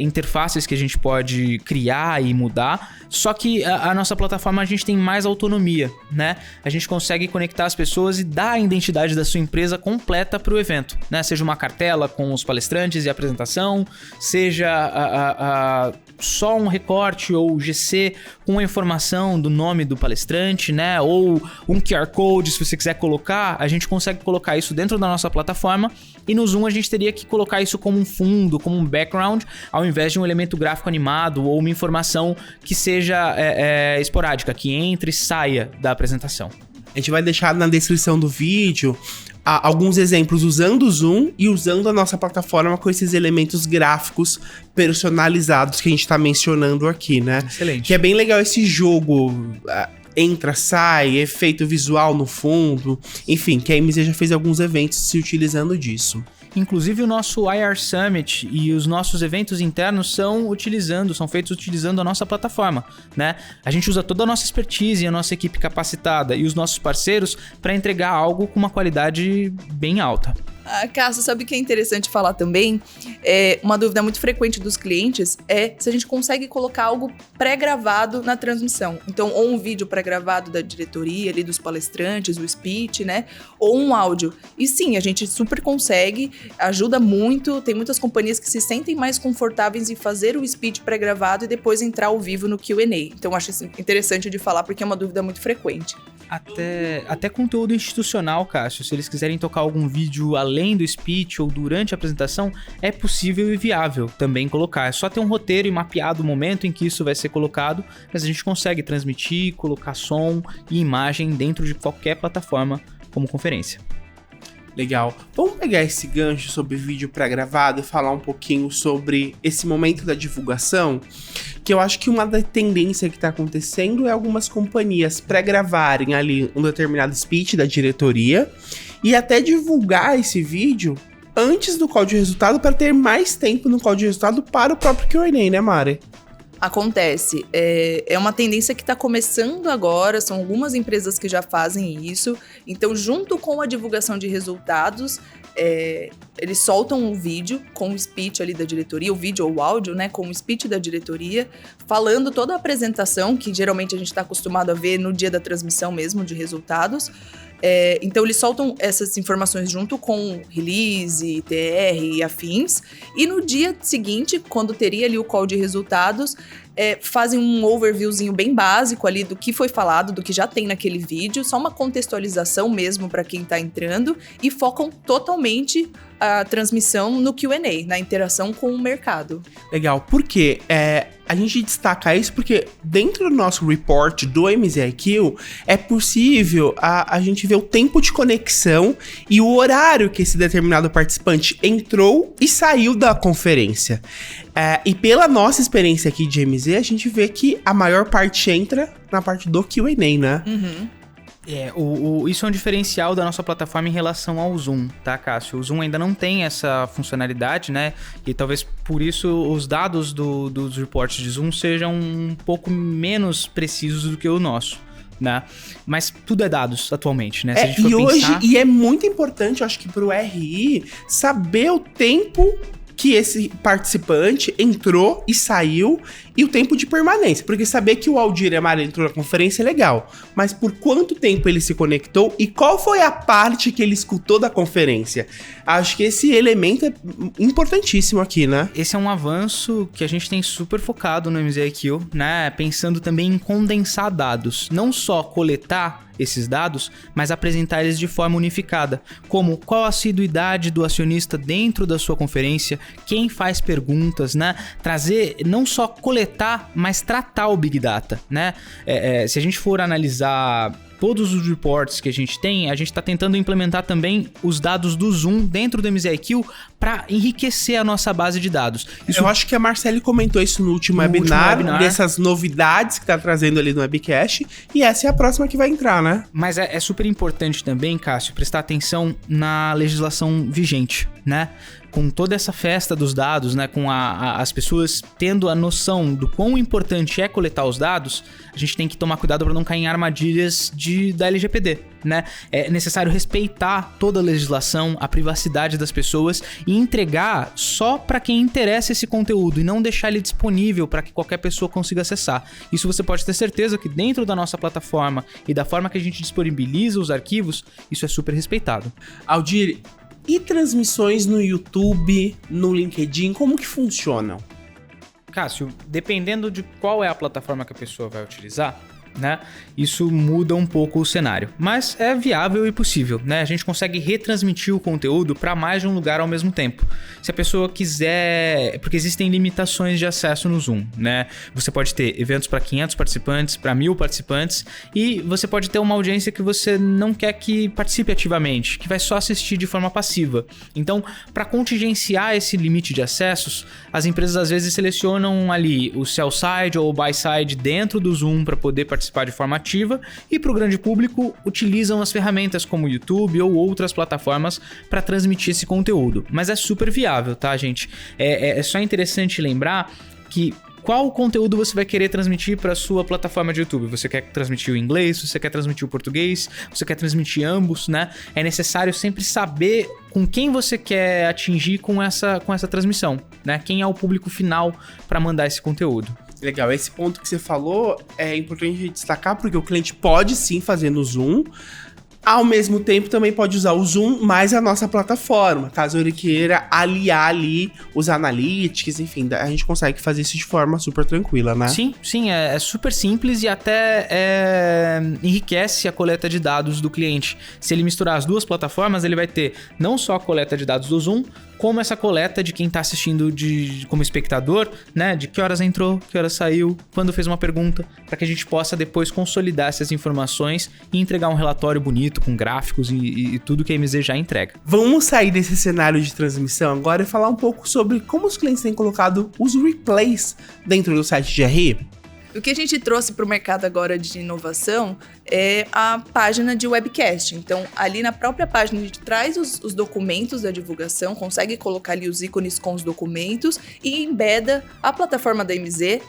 interfaces que a gente pode criar e mudar. Só que a nossa plataforma, a gente tem mais autonomia, né? A gente consegue conectar as pessoas e dar a identidade da sua empresa completa para o evento, né? Seja uma cartela com os palestrantes e a apresentação, seja só um recorte ou GC com a informação do nome do palestrante, né? Ou um QR Code, se você quiser colocar, a gente consegue colocar isso dentro da nossa plataforma, e no Zoom a gente teria que colocar isso como um fundo, como um background, ao invés de um elemento gráfico animado ou uma informação que seja esporádica, que entre e saia da apresentação. A gente vai deixar na descrição do vídeo alguns exemplos usando o Zoom e usando a nossa plataforma com esses elementos gráficos personalizados que a gente tá mencionando aqui, né? Excelente. Que é bem legal esse jogo, entra, sai, efeito visual no fundo, enfim, que a MZ já fez alguns eventos se utilizando disso. Inclusive o nosso IR Summit e os nossos eventos internos são feitos utilizando a nossa plataforma, né? A gente usa toda a nossa expertise e a nossa equipe capacitada e os nossos parceiros para entregar algo com uma qualidade bem alta. Cássio, sabe o que é interessante falar também? Uma dúvida muito frequente dos clientes é se a gente consegue colocar algo pré-gravado na transmissão. Então, ou um vídeo pré-gravado da diretoria, ali dos palestrantes, o speech, né? Ou um áudio. E sim, a gente super consegue, ajuda muito. Tem muitas companhias que se sentem mais confortáveis em fazer o speech pré-gravado e depois entrar ao vivo no Q&A. Então, acho interessante de falar porque é uma dúvida muito frequente. Até conteúdo institucional, Cássio. Se eles quiserem tocar algum vídeo além do speech ou durante a apresentação, é possível e viável também colocar. É só ter um roteiro e mapeado o momento em que isso vai ser colocado, mas a gente consegue transmitir, colocar som e imagem dentro de qualquer plataforma como conferência. Legal. Vamos pegar esse gancho sobre vídeo pré-gravado e falar um pouquinho sobre esse momento da divulgação, que eu acho que uma da tendência que está acontecendo é algumas companhias pré-gravarem ali um determinado speech da diretoria e até divulgar esse vídeo antes do call de resultado para ter mais tempo no call de resultado para o próprio Q&A, né, Mari? Acontece. É uma tendência que está começando agora, são algumas empresas que já fazem isso. Então, junto com a divulgação de resultados, eles soltam um vídeo com o speech ali da diretoria, o vídeo ou o áudio, né, com o speech da diretoria, falando toda a apresentação, que geralmente a gente está acostumado a ver no dia da transmissão mesmo de resultados. Então eles soltam essas informações junto com release, TR e afins, e no dia seguinte, quando teria ali o call de resultados, fazem um overviewzinho bem básico ali do que foi falado, do que já tem naquele vídeo, só uma contextualização mesmo para quem tá entrando, e focam totalmente a transmissão no Q&A, na interação com o mercado. Legal, por quê? A gente destaca isso porque dentro do nosso report do MZIQ é possível a gente ver o tempo de conexão e o horário que esse determinado participante entrou e saiu da conferência. E pela nossa experiência aqui de MZ, a gente vê que a maior parte entra na parte do Q&A, né? Uhum. Isso é um diferencial da nossa plataforma em relação ao Zoom, tá, Cássio? O Zoom ainda não tem essa funcionalidade, né? E talvez por isso os dados dos reportes de Zoom sejam um pouco menos precisos do que o nosso, né? Mas tudo é dados atualmente, né? Se a gente for pensar... E é muito importante, eu acho que pro RI, saber o tempo que esse participante entrou e saiu e o tempo de permanência. Porque saber que o Aldir Amaro entrou na conferência é legal, mas por quanto tempo ele se conectou e qual foi a parte que ele escutou da conferência? Acho que esse elemento é importantíssimo aqui, né? Esse é um avanço que a gente tem super focado no MZIQ, né? Pensando também em condensar dados, não só coletar esses dados, mas apresentar eles de forma unificada, como qual a assiduidade do acionista dentro da sua conferência, quem faz perguntas, né? Trazer, não só coletar, mas tratar o Big Data, né? Se a gente for analisar todos os reports que a gente está tentando implementar também os dados do Zoom dentro do MZIQ para enriquecer a nossa base de dados. Eu acho que a Marcele comentou isso no último webinar, dessas novidades que tá trazendo ali no Webcast, e essa é a próxima que vai entrar, né? Mas é super importante também, Cássio, prestar atenção na legislação vigente, né? Com toda essa festa dos dados, né, com as pessoas tendo a noção do quão importante é coletar os dados, a gente tem que tomar cuidado para não cair em armadilhas da LGPD, né? É necessário respeitar toda a legislação, a privacidade das pessoas e entregar só para quem interessa esse conteúdo e não deixar ele disponível para que qualquer pessoa consiga acessar. Isso você pode ter certeza que dentro da nossa plataforma e da forma que a gente disponibiliza os arquivos, isso é super respeitado. Aldir, e transmissões no YouTube, no LinkedIn, como que funcionam? Cássio, dependendo de qual é a plataforma que a pessoa vai utilizar, né? Isso muda um pouco o cenário, mas é viável e possível, né? A gente consegue retransmitir o conteúdo para mais de um lugar ao mesmo tempo. Se a pessoa quiser, porque existem limitações de acesso no Zoom, né? Você pode ter eventos para 500 participantes, para 1000 participantes, e você pode ter uma audiência que você não quer que participe ativamente, que vai só assistir de forma passiva. Então, para contingenciar esse limite de acessos, as empresas às vezes selecionam ali o sell side ou o buy side dentro do Zoom para poder participar de forma ativa, e para o grande público utilizam as ferramentas como o YouTube ou outras plataformas para transmitir esse conteúdo. Mas é super viável, tá, gente? É só interessante lembrar que qual conteúdo você vai querer transmitir para a sua plataforma de YouTube. Você quer transmitir o inglês, você quer transmitir o português, você quer transmitir ambos, né? É necessário sempre saber com quem você quer atingir com essa transmissão, né? Quem é o público final para mandar esse conteúdo. Legal, esse ponto que você falou é importante destacar porque o cliente pode sim fazer no Zoom, ao mesmo tempo também pode usar o Zoom mais a nossa plataforma, caso ele queira aliar ali os analytics, enfim, a gente consegue fazer isso de forma super tranquila, né? Sim, é super simples e até enriquece a coleta de dados do cliente. Se ele misturar as duas plataformas, ele vai ter não só a coleta de dados do Zoom, como essa coleta de quem está assistindo como espectador, né? De que horas entrou, que horas saiu, quando fez uma pergunta, para que a gente possa depois consolidar essas informações e entregar um relatório bonito, com gráficos e tudo que a MZ já entrega. Vamos sair desse cenário de transmissão agora e falar um pouco sobre como os clientes têm colocado os replays dentro do site de RI. O que a gente trouxe para o mercado agora de inovação é a página de webcast. Então, ali na própria página, a gente traz os documentos da divulgação, consegue colocar ali os ícones com os documentos e embeda a plataforma da MZ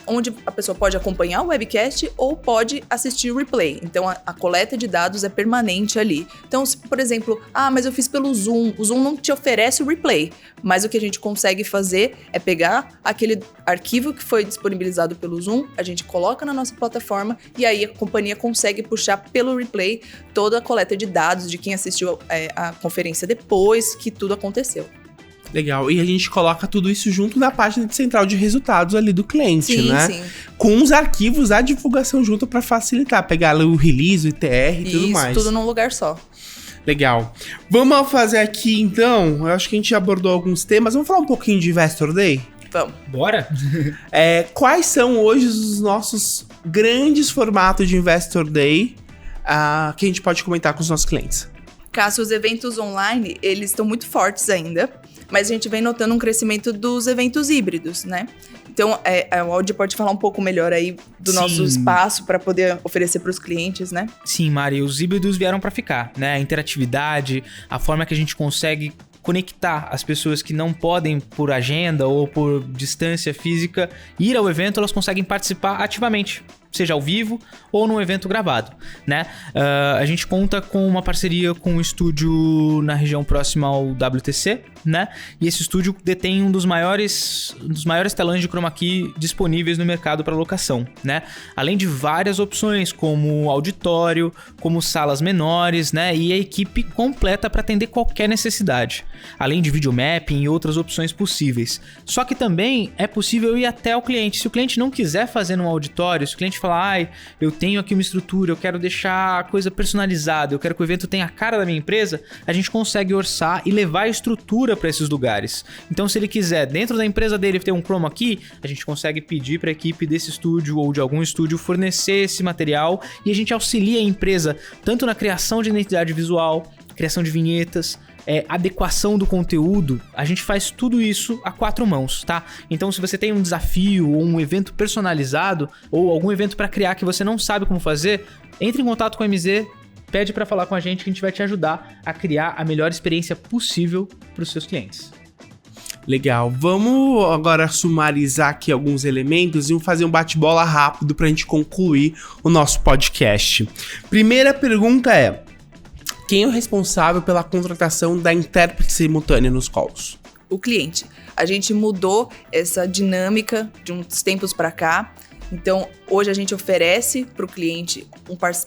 onde a pessoa pode acompanhar o webcast ou pode assistir o replay. Então, a coleta de dados é permanente ali. Então, se, por exemplo, mas eu fiz pelo Zoom. O Zoom não te oferece o replay, mas o que a gente consegue fazer é pegar aquele arquivo que foi disponibilizado pelo Zoom, a gente coloca na nossa plataforma e aí a companhia consegue puxar pelo replay toda a coleta de dados de quem assistiu a conferência depois que tudo aconteceu. Legal. E a gente coloca tudo isso junto na página de central de resultados ali do cliente, né? Sim. Com os arquivos da divulgação junto para facilitar. Pegar o release, o ITR e tudo mais. Isso, tudo num lugar só. Legal. Vamos fazer aqui, então, eu acho que a gente já abordou alguns temas. Vamos falar um pouquinho de Investor Day? Vamos. Bora? Quais são hoje os nossos grandes formatos de Investor Day que a gente pode comentar com os nossos clientes? Cássio, os eventos online, eles estão muito fortes ainda, mas a gente vem notando um crescimento dos eventos híbridos, né? Então, o Aldi pode falar um pouco melhor aí do nosso espaço para poder oferecer para os clientes, né? Sim, Mari, os híbridos vieram para ficar, né? A interatividade, a forma que a gente consegue conectar as pessoas que não podem, por agenda ou por distância física, ir ao evento, elas conseguem participar ativamente, seja ao vivo ou num evento gravado, né? A gente conta com uma parceria com um estúdio na região próxima ao WTC, né? E esse estúdio detém um dos maiores telões de chroma key disponíveis no mercado para locação, né? Além de várias opções, como auditório, como salas menores, né? E a equipe completa para atender qualquer necessidade, além de videomapping e outras opções possíveis. Só que também é possível ir até o cliente. Se o cliente não quiser fazer num auditório, se o cliente falar, eu tenho aqui uma estrutura, eu quero deixar a coisa personalizada, eu quero que o evento tenha a cara da minha empresa, a gente consegue orçar e levar a estrutura para esses lugares. Então, se ele quiser, dentro da empresa dele, ter um chroma key, a gente consegue pedir para a equipe desse estúdio ou de algum estúdio fornecer esse material e a gente auxilia a empresa tanto na criação de identidade visual, criação de vinhetas, adequação do conteúdo. A gente faz tudo isso a 4 mãos, tá? Então, se você tem um desafio ou um evento personalizado ou algum evento para criar que você não sabe como fazer, entre em contato com a MZ, pede para falar com a gente que a gente vai te ajudar a criar a melhor experiência possível para os seus clientes. Legal. Vamos agora sumarizar aqui alguns elementos e fazer um bate-bola rápido para a gente concluir o nosso podcast. Primeira pergunta é: quem é o responsável pela contratação da intérprete simultânea nos calls? O cliente. A gente mudou essa dinâmica de uns tempos para cá. Então, hoje a gente oferece para o cliente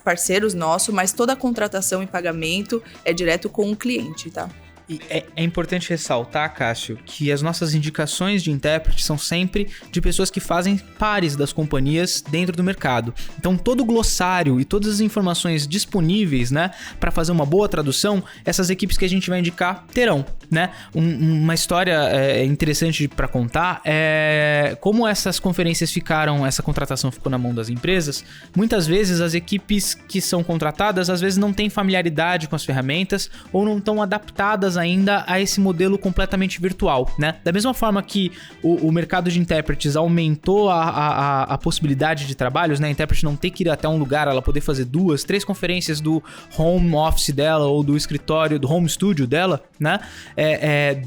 parceiros nossos, mas toda a contratação e pagamento é direto com o cliente, tá? E é importante ressaltar, Cássio, que as nossas indicações de intérprete são sempre de pessoas que fazem pares das companhias dentro do mercado. Então, todo o glossário e todas as informações disponíveis, né, para fazer uma boa tradução, essas equipes que a gente vai indicar terão, né? Uma história interessante para contar é como essas conferências essa contratação ficou na mão das empresas. Muitas vezes as equipes que são contratadas, às vezes não têm familiaridade com as ferramentas ou não estão adaptadas ainda a esse modelo completamente virtual, né? Da mesma forma que o mercado de intérpretes aumentou a possibilidade de trabalhos, né? A intérprete não ter que ir até um lugar, ela poder fazer 2, 3 conferências do home office dela ou do escritório, do home studio dela, né?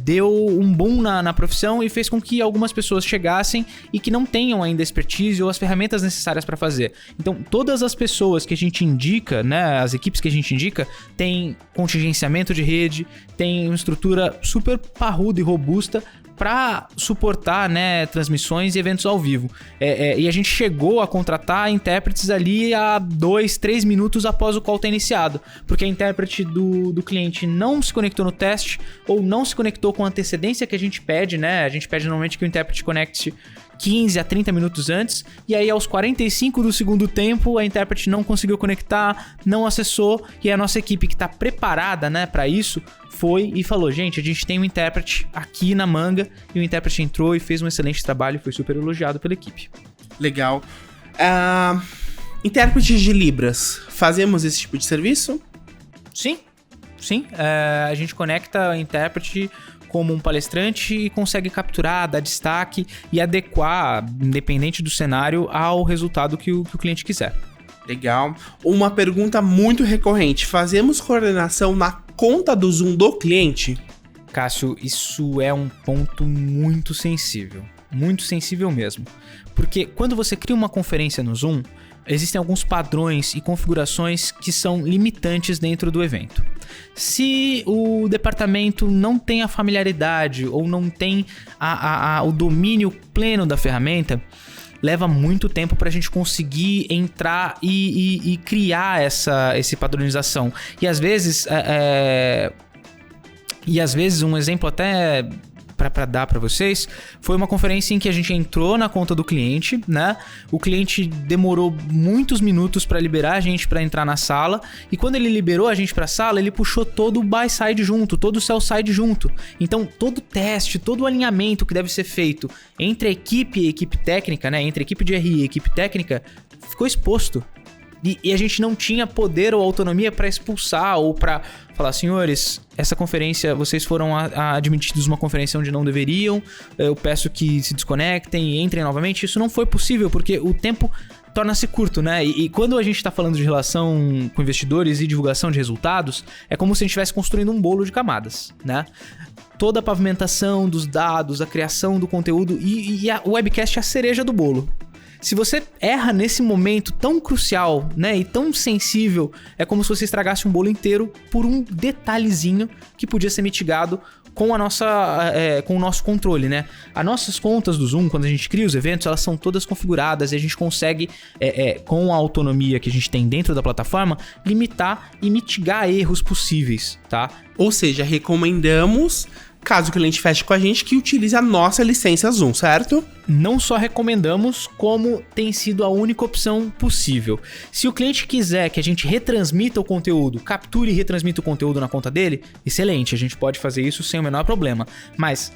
Deu um boom na profissão e fez com que algumas pessoas chegassem e que não tenham ainda expertise ou as ferramentas necessárias para fazer. Então, todas as pessoas que a gente indica, né? As equipes que a gente indica, têm contingenciamento de rede, tem uma estrutura super parruda e robusta para suportar, né, transmissões e eventos ao vivo. E a gente chegou a contratar intérpretes ali a 2, 3 minutos após o call ter iniciado, porque a intérprete do cliente não se conectou no teste ou não se conectou com a antecedência que a gente pede, né? A gente pede normalmente que o intérprete conecte 15 a 30 minutos antes, e aí aos 45 do segundo tempo a intérprete não conseguiu conectar, não acessou, e a nossa equipe que está preparada, né, para isso, foi e falou: gente, a gente tem um intérprete aqui na manga, e o intérprete entrou e fez um excelente trabalho, foi super elogiado pela equipe. Legal. Intérpretes de Libras, fazemos esse tipo de serviço? Sim. A gente conecta o intérprete como um palestrante e consegue capturar, dar destaque e adequar, independente do cenário, ao resultado que o cliente quiser. Legal. Uma pergunta muito recorrente: fazemos coordenação na conta do Zoom do cliente? Cássio, isso é um ponto muito sensível. muito sensível mesmo. Porque quando você cria uma conferência no Zoom, existem alguns padrões e configurações que são limitantes dentro do evento. Se o departamento não tem a familiaridade ou não tem o domínio pleno da ferramenta, leva muito tempo para a gente conseguir entrar e criar essa padronização. E às vezes, um exemplo até para dar para vocês, foi uma conferência em que a gente entrou na conta do cliente, né? O cliente demorou muitos minutos para liberar a gente para entrar na sala, e quando ele liberou a gente para a sala, ele puxou todo o buy side junto, todo o sell side junto. Então, todo o teste, todo o alinhamento que deve ser feito entre a equipe e a equipe técnica, né? Entre a equipe de RI e a equipe técnica, ficou exposto. E a gente não tinha poder ou autonomia para expulsar ou para falar, senhores, essa conferência, vocês foram admitidos numa conferência onde não deveriam, eu peço que se desconectem e entrem novamente. Isso não foi possível, porque o tempo torna-se curto, né? E quando a gente está falando de relação com investidores e divulgação de resultados, é como se a gente estivesse construindo um bolo de camadas, né? Toda a pavimentação dos dados, a criação do conteúdo e o webcast é a cereja do bolo. Se você erra nesse momento tão crucial, né, e tão sensível, é como se você estragasse um bolo inteiro por um detalhezinho que podia ser mitigado com com o nosso controle, né? As nossas contas do Zoom, quando a gente cria os eventos, elas são todas configuradas e a gente consegue, com a autonomia que a gente tem dentro da plataforma, limitar e mitigar erros possíveis, tá? Ou seja, recomendamos, caso o cliente feche com a gente, que utilize a nossa licença Zoom, certo? Não só recomendamos, como tem sido a única opção possível. Se o cliente quiser que a gente retransmita o conteúdo, capture e retransmita o conteúdo na conta dele, excelente, a gente pode fazer isso sem o menor problema. Mas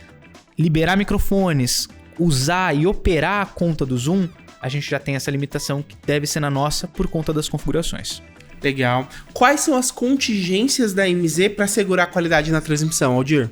liberar microfones, usar e operar a conta do Zoom, a gente já tem essa limitação que deve ser na nossa por conta das configurações. Legal. Quais são as contingências da MZ para assegurar a qualidade na transmissão, Aldir?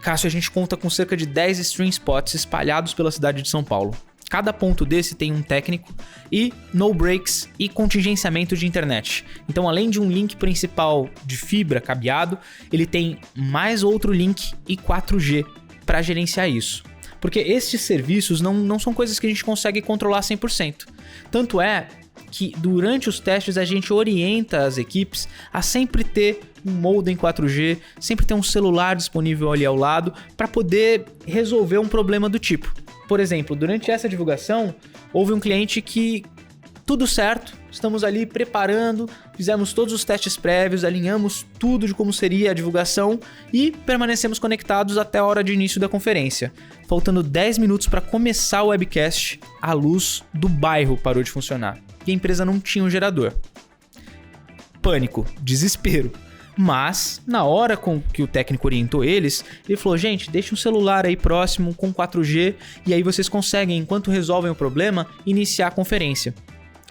Cássio, a gente conta com cerca de 10 stream spots espalhados pela cidade de São Paulo. Cada ponto desse tem um técnico e no breaks e contingenciamento de internet. Então, além de um link principal de fibra cabeado, ele tem mais outro link e 4G para gerenciar isso. Porque estes serviços não são coisas que a gente consegue controlar 100%. Tanto é que durante os testes a gente orienta as equipes a sempre ter um modem 4G, sempre ter um celular disponível ali ao lado para poder resolver um problema do tipo. Por exemplo, durante essa divulgação, houve um cliente que tudo certo, estamos ali preparando, fizemos todos os testes prévios, alinhamos tudo de como seria a divulgação e permanecemos conectados até a hora de início da conferência. Faltando 10 minutos para começar o webcast, a luz do bairro parou de funcionar e a empresa não tinha um gerador. Pânico, desespero. Mas, na hora com que o técnico orientou eles, ele falou, gente, deixa um celular aí próximo com 4G e aí vocês conseguem, enquanto resolvem o problema, iniciar a conferência.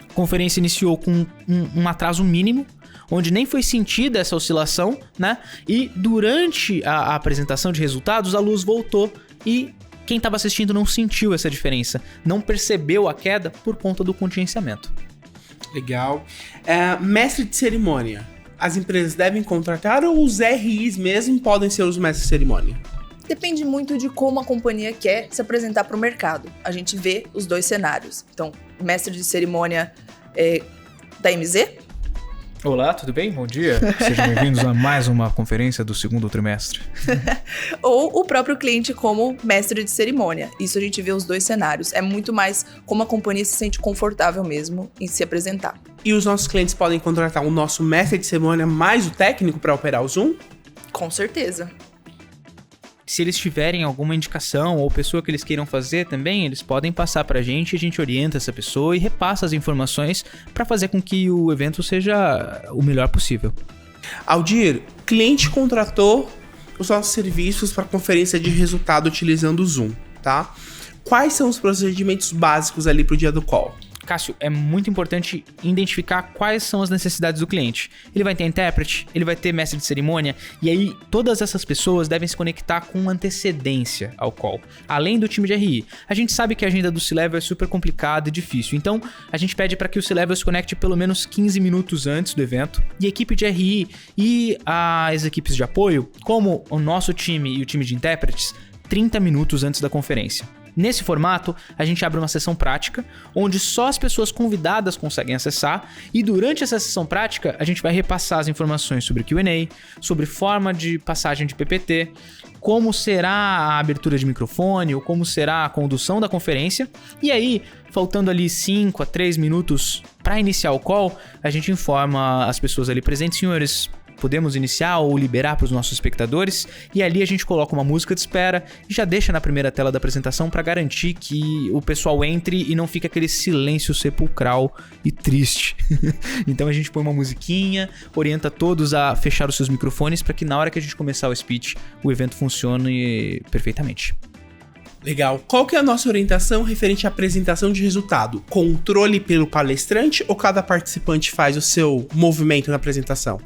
A conferência iniciou com um atraso mínimo, onde nem foi sentida essa oscilação, né? E durante a apresentação de resultados, a luz voltou e quem estava assistindo não sentiu essa diferença, não percebeu a queda por conta do contingenciamento. Legal. Mestre de cerimônia. As empresas devem contratar ou os RIs mesmo podem ser os mestres de cerimônia? Depende muito de como a companhia quer se apresentar para o mercado. A gente vê os dois cenários. Então, mestre de cerimônia da MZ. Olá, tudo bem? Bom dia. Sejam bem-vindos a mais uma conferência do segundo trimestre. Ou o próprio cliente como mestre de cerimônia. Isso a gente vê os dois cenários. É muito mais como a companhia se sente confortável mesmo em se apresentar. E os nossos clientes podem contratar o nosso mestre de cerimônia mais o técnico para operar o Zoom? Com certeza. Se eles tiverem alguma indicação ou pessoa que eles queiram fazer também, eles podem passar pra gente, a gente orienta essa pessoa e repassa as informações para fazer com que o evento seja o melhor possível. Aldir, cliente contratou os nossos serviços para conferência de resultado utilizando o Zoom, tá? Quais são os procedimentos básicos ali pro dia do call? Cássio, é muito importante identificar quais são as necessidades do cliente. Ele vai ter intérprete, ele vai ter mestre de cerimônia, e aí todas essas pessoas devem se conectar com antecedência ao call, além do time de RI. A gente sabe que a agenda do C-Level é super complicada e difícil, então a gente pede para que o C-Level se conecte pelo menos 15 minutos antes do evento, e a equipe de RI e as equipes de apoio, como o nosso time e o time de intérpretes, 30 minutos antes da conferência. Nesse formato, a gente abre uma sessão prática, onde só as pessoas convidadas conseguem acessar, e durante essa sessão prática, a gente vai repassar as informações sobre Q&A, sobre forma de passagem de PPT, como será a abertura de microfone, ou como será a condução da conferência, e aí, faltando ali 5 a 3 minutos para iniciar o call, a gente informa as pessoas ali presentes, senhores, podemos iniciar ou liberar para os nossos espectadores, e ali a gente coloca uma música de espera e já deixa na primeira tela da apresentação para garantir que o pessoal entre e não fica aquele silêncio sepulcral e triste. Então a gente põe uma musiquinha, orienta todos a fechar os seus microfones para que na hora que a gente começar o speech, o evento funcione perfeitamente. Legal. Qual que é a nossa orientação referente à apresentação de resultado? Controle pelo palestrante ou cada participante faz o seu movimento na apresentação?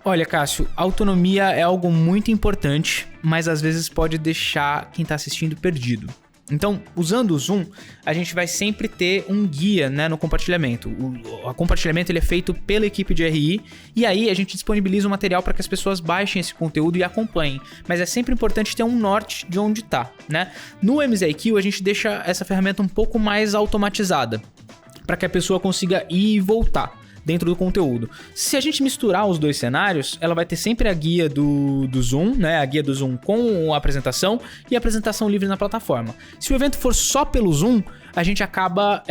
Olha, Cássio, autonomia é algo muito importante, mas às vezes pode deixar quem está assistindo perdido. Então, usando o Zoom, a gente vai sempre ter um guia, né, no compartilhamento. O compartilhamento ele é feito pela equipe de RI, e aí a gente disponibiliza o material para que as pessoas baixem esse conteúdo e acompanhem. Mas é sempre importante ter um norte de onde está, né? No MZIQ, a gente deixa essa ferramenta um pouco mais automatizada, para que a pessoa consiga ir e voltar dentro do conteúdo. Se a gente misturar os dois cenários, ela vai ter sempre a guia do Zoom, né? A guia do Zoom com a apresentação e a apresentação livre na plataforma. Se o evento for só pelo Zoom, a gente acaba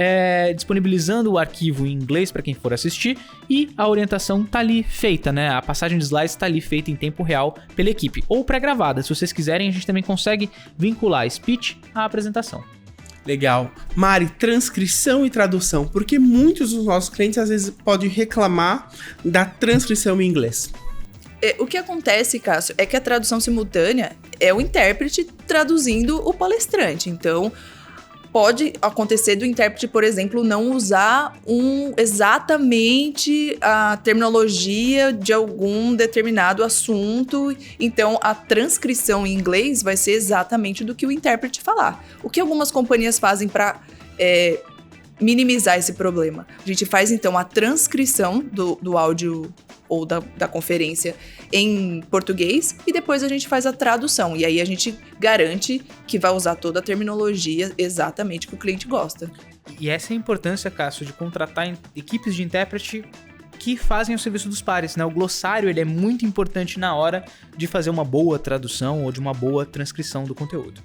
disponibilizando o arquivo em inglês para quem for assistir e a orientação tá ali feita, né? A passagem de slides tá ali feita em tempo real pela equipe ou pré-gravada. Se vocês quiserem, a gente também consegue vincular speech à apresentação. Legal. Mari, transcrição e tradução, porque muitos dos nossos clientes às vezes podem reclamar da transcrição em inglês. O que acontece, Cássio, é que a tradução simultânea é o intérprete traduzindo o palestrante. Então, pode acontecer do intérprete, por exemplo, não usar exatamente a terminologia de algum determinado assunto. Então, a transcrição em inglês vai ser exatamente do que o intérprete falar. O que algumas companhias fazem para minimizar esse problema? A gente faz, então, a transcrição do áudio ou da conferência em português e depois a gente faz a tradução. E aí a gente garante que vai usar toda a terminologia exatamente que o cliente gosta. E essa é a importância, Cássio, de contratar equipes de intérprete que fazem o serviço dos pares, né? O glossário ele é muito importante na hora de fazer uma boa tradução ou de uma boa transcrição do conteúdo.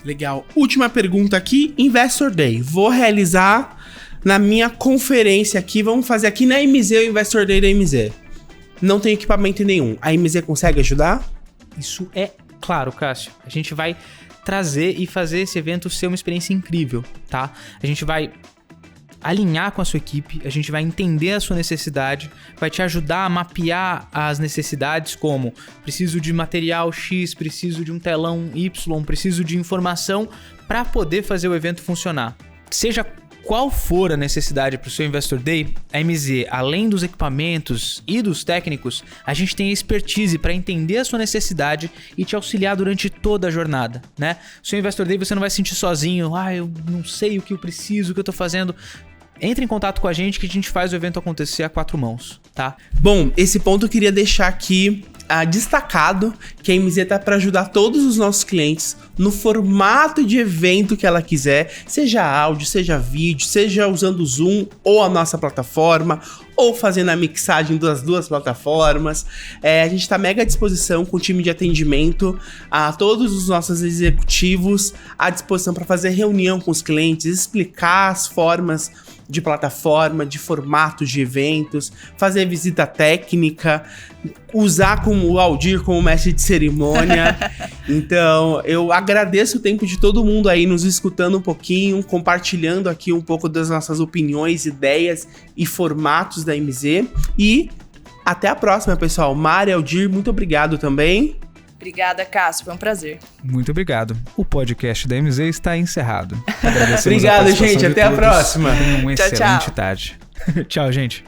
Legal. Última pergunta aqui, Investor Day. Vou realizar na minha conferência aqui, vamos fazer aqui na MZ o Investor Day da MZ. Não tem equipamento nenhum. A MZ consegue ajudar? Isso é claro, Cássio. A gente vai trazer e fazer esse evento ser uma experiência incrível, tá? A gente vai alinhar com a sua equipe, a gente vai entender a sua necessidade, vai te ajudar a mapear as necessidades como preciso de material X, preciso de um telão Y, preciso de informação para poder fazer o evento funcionar. Seja qual for a necessidade para o seu Investor Day, a MZ, além dos equipamentos e dos técnicos, a gente tem expertise para entender a sua necessidade e te auxiliar durante toda a jornada, né? O seu Investor Day você não vai se sentir sozinho, eu não sei o que eu preciso, o que eu estou fazendo. Entre em contato com a gente que a gente faz o evento acontecer a 4 mãos, tá? Bom, esse ponto eu queria deixar aqui destacado, que a MZ tá para ajudar todos os nossos clientes no formato de evento que ela quiser, seja áudio, seja vídeo, seja usando o Zoom ou a nossa plataforma, ou fazendo a mixagem das duas plataformas. A gente tá mega à disposição com o time de atendimento, a todos os nossos executivos à disposição para fazer reunião com os clientes, explicar as formas de plataforma, de formatos de eventos, fazer visita técnica, usar o Aldir como mestre de cerimônia. Então, eu agradeço o tempo de todo mundo aí nos escutando um pouquinho, compartilhando aqui um pouco das nossas opiniões, ideias e formatos da MZ. E até a próxima, pessoal. Mari, Aldir, muito obrigado também. Obrigada, Cássio. Foi um prazer. Muito obrigado. O podcast da MZ está encerrado. Obrigado, gente. Até a próxima. Tenham uma excelente tarde. Tchau, gente.